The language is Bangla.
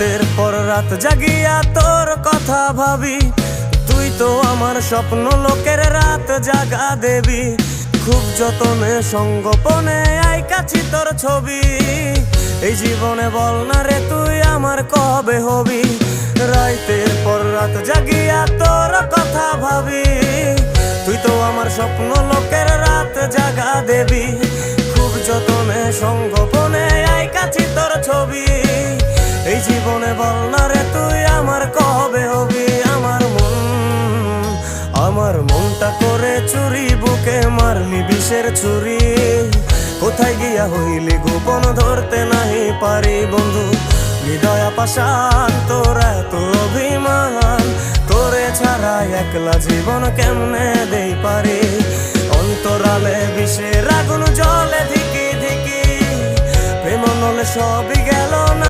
রাতের পর রাত জাগিয়া তোর কথা ভাবি, তুই তো আমার স্বপ্ন লোকের রাত জাগা দেবী। খুব যতনে সঙ্গোপনে আইকাছি তোর ছবি, এই জীবনে বল না রে তুই আমার কবে হবি। রাতের পর রাত জাগিয়া তোর কথা ভাবি, তুই তো আমার স্বপ্ন লোকের রাত জাগা দেবী। খুব যতনে সঙ্গোপনে আইকাছি তোর ছবি, এই জীবনে বল না রে তুই আমার কবে হবি। আমার মনটা করে চুরি, বুকে মারলি বিষের ছুরি। কোথায় গিয়া হইলি গোপন ধরতে নাহি পারি বন্ধু। হৃদয় পাষাণ তোর এত অভিমান, তোরে ছাড়া একলা জীবন কেমনে দেই পারি। অন্তরালে বিষের আগুন জ্বলে ধিকি ধিকি, প্রেম নলে সবই গেল না।